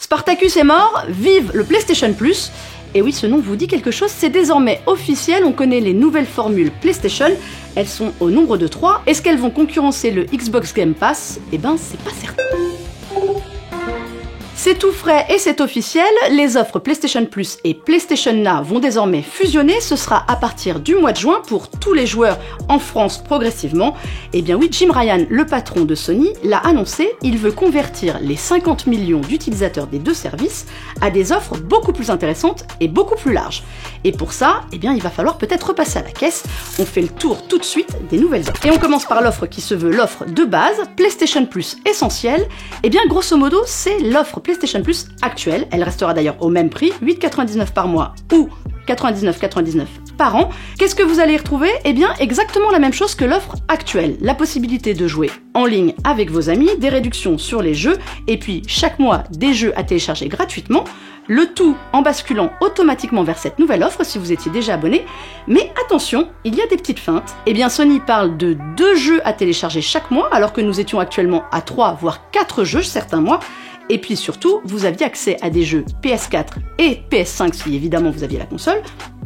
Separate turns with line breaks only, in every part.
Spartacus est mort, vive le PlayStation Plus. Et oui, ce nom vous dit quelque chose, c'est désormais officiel, on connaît les nouvelles formules PlayStation, elles sont au nombre de 3. Est-ce qu'elles vont concurrencer le Xbox Game Pass? Eh ben, c'est pas certain. C'est tout frais et c'est officiel, les offres PlayStation Plus et PlayStation Now vont désormais fusionner, ce sera à partir du mois de juin pour tous les joueurs en France progressivement. Et bien oui, Jim Ryan, le patron de Sony, l'a annoncé, il veut convertir les 50 millions d'utilisateurs des deux services à des offres beaucoup plus intéressantes et beaucoup plus larges. Et pour ça, eh bien, il va falloir peut-être repasser à la caisse, on fait le tour tout de suite des nouvelles offres. Et on commence par l'offre qui se veut l'offre de base, PlayStation Plus essentiel. Et bien grosso modo, c'est l'offre PlayStation Plus actuelle, elle restera d'ailleurs au même prix, 8,99 par mois ou 99,99 par an. Qu'est-ce que vous allez y retrouver? Eh bien exactement la même chose que l'offre actuelle, la possibilité de jouer en ligne avec vos amis, des réductions sur les jeux, et puis chaque mois des jeux à télécharger gratuitement, le tout en basculant automatiquement vers cette nouvelle offre si vous étiez déjà abonné. Mais attention, il y a des petites feintes. Eh bien Sony parle de 2 jeux à télécharger chaque mois, alors que nous étions actuellement à 3 voire 4 jeux certains mois. Et puis surtout, vous aviez accès à des jeux PS4 et PS5 si évidemment vous aviez la console.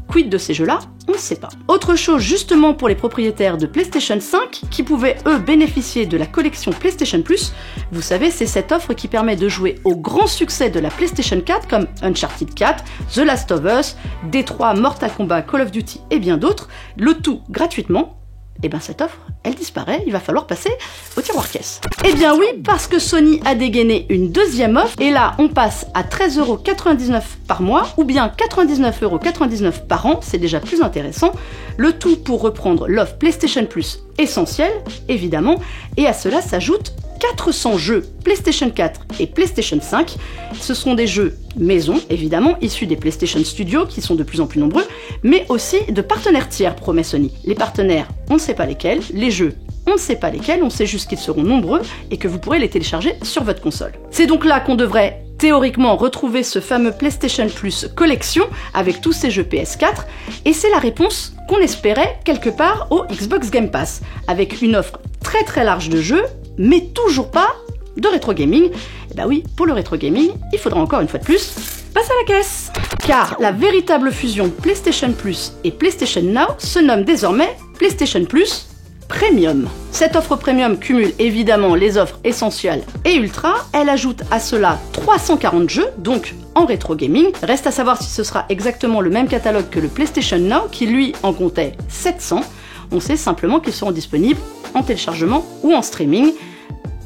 Quid de ces jeux-là? On ne sait pas. Autre chose justement pour les propriétaires de PlayStation 5 qui pouvaient eux bénéficier de la collection PlayStation Plus. Vous savez, c'est cette offre qui permet de jouer au grand succès de la PlayStation 4 comme Uncharted 4, The Last of Us, D3, Mortal Kombat, Call of Duty et bien d'autres, le tout gratuitement. Et bien cette offre, elle disparaît, il va falloir passer au tiroir caisse. Eh bien oui, parce que Sony a dégainé une deuxième offre, et là on passe à 13,99€ par mois, ou bien 99,99€ par an, c'est déjà plus intéressant, le tout pour reprendre l'offre PlayStation Plus essentielle, évidemment, et à cela s'ajoute 400 jeux PlayStation 4 et PlayStation 5. Ce sont des jeux maison, évidemment, issus des PlayStation Studios, qui sont de plus en plus nombreux, mais aussi de partenaires tiers, promet Sony. Les partenaires, on ne sait pas lesquels, les jeux, on ne sait pas lesquels, on sait juste qu'ils seront nombreux et que vous pourrez les télécharger sur votre console. C'est donc là qu'on devrait théoriquement retrouver ce fameux PlayStation Plus Collection avec tous ces jeux PS4, et c'est la réponse qu'on espérait quelque part au Xbox Game Pass, avec une offre très très large de jeux, mais toujours pas de rétro gaming. Et bah oui, pour le rétro gaming, il faudra encore une fois de plus passer à la caisse. Car la véritable fusion PlayStation Plus et PlayStation Now se nomme désormais PlayStation Plus Premium. Cette offre Premium cumule évidemment les offres essentielles et ultra, elle ajoute à cela 340 jeux, donc en rétro gaming. Reste à savoir si ce sera exactement le même catalogue que le PlayStation Now qui lui en comptait 700. On sait simplement qu'ils seront disponibles en téléchargement ou en streaming.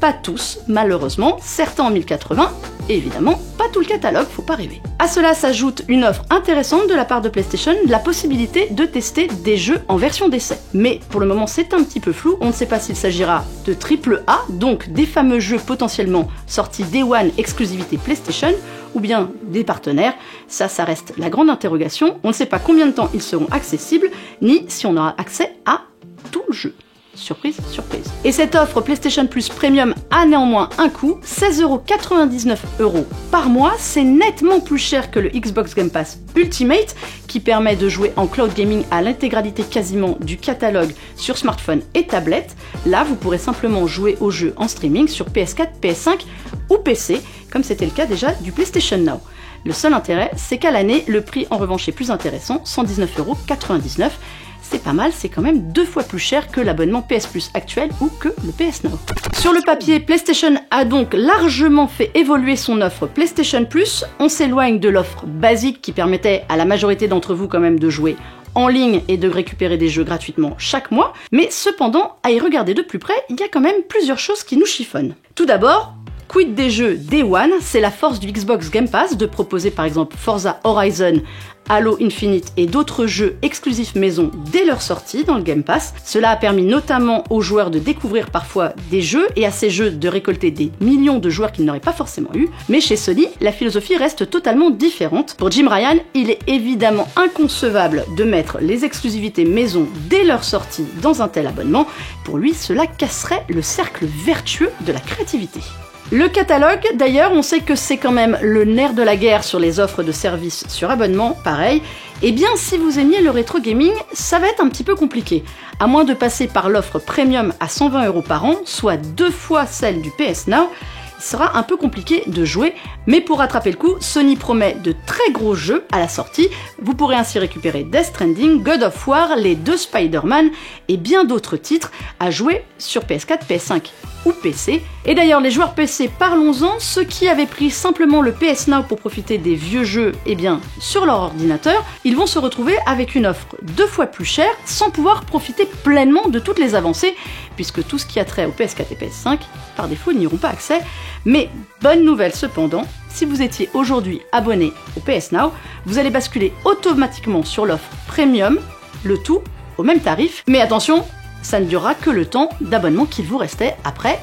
Pas tous, malheureusement, certains en 1080, et évidemment, pas tout le catalogue, faut pas rêver. À cela s'ajoute une offre intéressante de la part de PlayStation, la possibilité de tester des jeux en version d'essai. Mais pour le moment, c'est un petit peu flou, on ne sait pas s'il s'agira de AAA, donc des fameux jeux potentiellement sortis Day One exclusivité PlayStation, ou bien des partenaires. Ça reste la grande interrogation. On ne sait pas combien de temps ils seront accessibles, ni si on aura accès à tout le jeu. Surprise, surprise. Et cette offre PlayStation Plus Premium a néanmoins un coût, 16,99€ par mois. C'est nettement plus cher que le Xbox Game Pass Ultimate, qui permet de jouer en cloud gaming à l'intégralité quasiment du catalogue sur smartphone et tablette. Là, vous pourrez simplement jouer aux jeux en streaming sur PS4, PS5 ou PC, comme c'était le cas déjà du PlayStation Now. Le seul intérêt, c'est qu'à l'année, le prix en revanche est plus intéressant, 119,99€. C'est pas mal, c'est quand même 2 fois plus cher que l'abonnement PS Plus actuel ou que le PS Now. Sur le papier, PlayStation a donc largement fait évoluer son offre PlayStation Plus. On s'éloigne de l'offre basique qui permettait à la majorité d'entre vous quand même de jouer en ligne et de récupérer des jeux gratuitement chaque mois. Mais cependant, à y regarder de plus près, il y a quand même plusieurs choses qui nous chiffonnent. Tout d'abord, quid des jeux Day One? C'est la force du Xbox Game Pass de proposer par exemple Forza Horizon, Halo Infinite et d'autres jeux exclusifs maison dès leur sortie dans le Game Pass. Cela a permis notamment aux joueurs de découvrir parfois des jeux et à ces jeux de récolter des millions de joueurs qu'ils n'auraient pas forcément eu. Mais chez Sony, la philosophie reste totalement différente. Pour Jim Ryan, il est évidemment inconcevable de mettre les exclusivités maison dès leur sortie dans un tel abonnement. Pour lui, cela casserait le cercle vertueux de la créativité. Le catalogue, d'ailleurs, on sait que c'est quand même le nerf de la guerre sur les offres de services sur abonnement, pareil. Eh bien, si vous aimiez le rétro gaming, ça va être un petit peu compliqué. À moins de passer par l'offre premium à 120€ par an, soit 2 fois celle du PS Now, il sera un peu compliqué de jouer, mais pour rattraper le coup, Sony promet de très gros jeux à la sortie. Vous pourrez ainsi récupérer Death Stranding, God of War, les 2 Spider-Man et bien d'autres titres à jouer sur PS4, PS5 ou PC. Et d'ailleurs, les joueurs PC, parlons-en, ceux qui avaient pris simplement le PS Now pour profiter des vieux jeux, eh bien, sur leur ordinateur, ils vont se retrouver avec une offre 2 fois plus chère, sans pouvoir profiter pleinement de toutes les avancées, puisque tout ce qui a trait au PS4 et PS5, par défaut, ils n'y auront pas accès. Mais bonne nouvelle cependant, si vous étiez aujourd'hui abonné au PS Now, vous allez basculer automatiquement sur l'offre Premium, le tout au même tarif. Mais attention, ça ne durera que le temps d'abonnement qu'il vous restait. Après,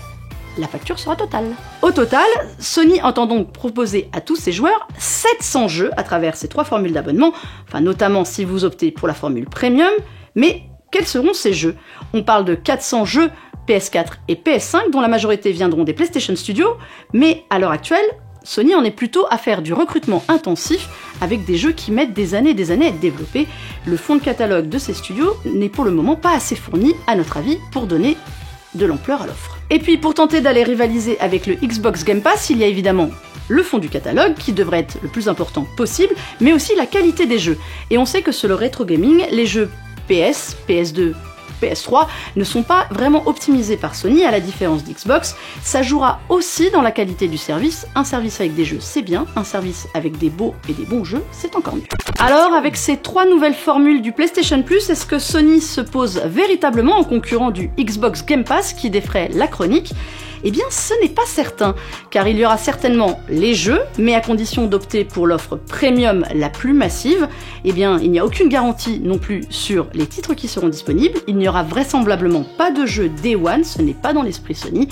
la facture sera totale. Au total, Sony entend donc proposer à tous ses joueurs 700 jeux à travers ces 3 formules d'abonnement, enfin notamment si vous optez pour la formule Premium. Mais quels seront ces jeux? On parle de 400 jeux PS4 et PS5 dont la majorité viendront des PlayStation Studios, mais à l'heure actuelle, Sony en est plutôt à faire du recrutement intensif avec des jeux qui mettent des années à être développés. Le fond de catalogue de ces studios n'est pour le moment pas assez fourni, à notre avis, pour donner de l'ampleur à l'offre. Et puis pour tenter d'aller rivaliser avec le Xbox Game Pass, il y a évidemment le fond du catalogue qui devrait être le plus important possible, mais aussi la qualité des jeux. Et on sait que sur le rétro gaming, les jeux PS, PS2, PS3 ne sont pas vraiment optimisés par Sony, à la différence d'Xbox. Ça jouera aussi dans la qualité du service. Un service avec des jeux, c'est bien. Un service avec des beaux et des bons jeux, c'est encore mieux. Alors, avec ces 3 nouvelles formules du PlayStation Plus, est-ce que Sony se pose véritablement en concurrent du Xbox Game Pass qui défraie la chronique? Eh bien, ce n'est pas certain, car il y aura certainement les jeux, mais à condition d'opter pour l'offre premium la plus massive. Eh bien, il n'y a aucune garantie non plus sur les titres qui seront disponibles. Il n'y aura vraisemblablement pas de jeu Day One, ce n'est pas dans l'esprit Sony.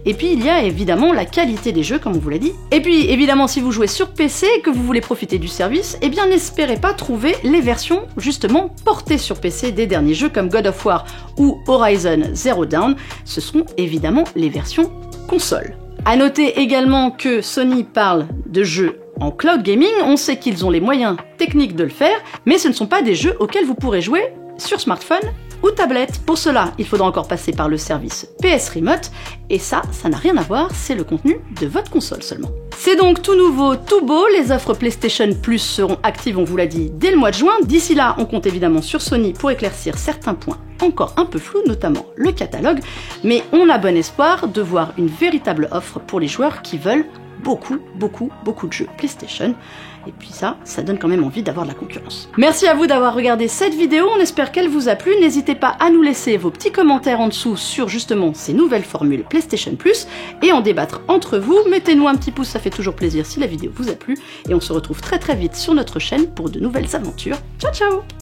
Et puis, il y a évidemment la qualité des jeux, comme on vous l'a dit. Et puis, évidemment, si vous jouez sur PC et que vous voulez profiter du service, eh bien, n'espérez pas trouver les versions, justement, portées sur PC des derniers jeux comme God of War ou Horizon Zero Dawn. Ce sont évidemment les versions console. A noter également que Sony parle de jeux en cloud gaming, on sait qu'ils ont les moyens techniques de le faire, mais ce ne sont pas des jeux auxquels vous pourrez jouer sur smartphone ou tablette. Pour cela, il faudra encore passer par le service PS Remote, et ça n'a rien à voir, c'est le contenu de votre console seulement. C'est donc tout nouveau, tout beau, les offres PlayStation Plus seront actives, on vous l'a dit, dès le mois de juin. D'ici là, on compte évidemment sur Sony pour éclaircir certains points encore un peu flous, notamment le catalogue, mais on a bon espoir de voir une véritable offre pour les joueurs qui veulent beaucoup de jeux PlayStation. Et puis ça donne quand même envie d'avoir de la concurrence. Merci à vous d'avoir regardé cette vidéo, on espère qu'elle vous a plu. N'hésitez pas à nous laisser vos petits commentaires en dessous sur justement ces nouvelles formules PlayStation Plus et en débattre entre vous. Mettez-nous un petit pouce, ça fait toujours plaisir si la vidéo vous a plu. Et on se retrouve très vite sur notre chaîne pour de nouvelles aventures. Ciao ciao!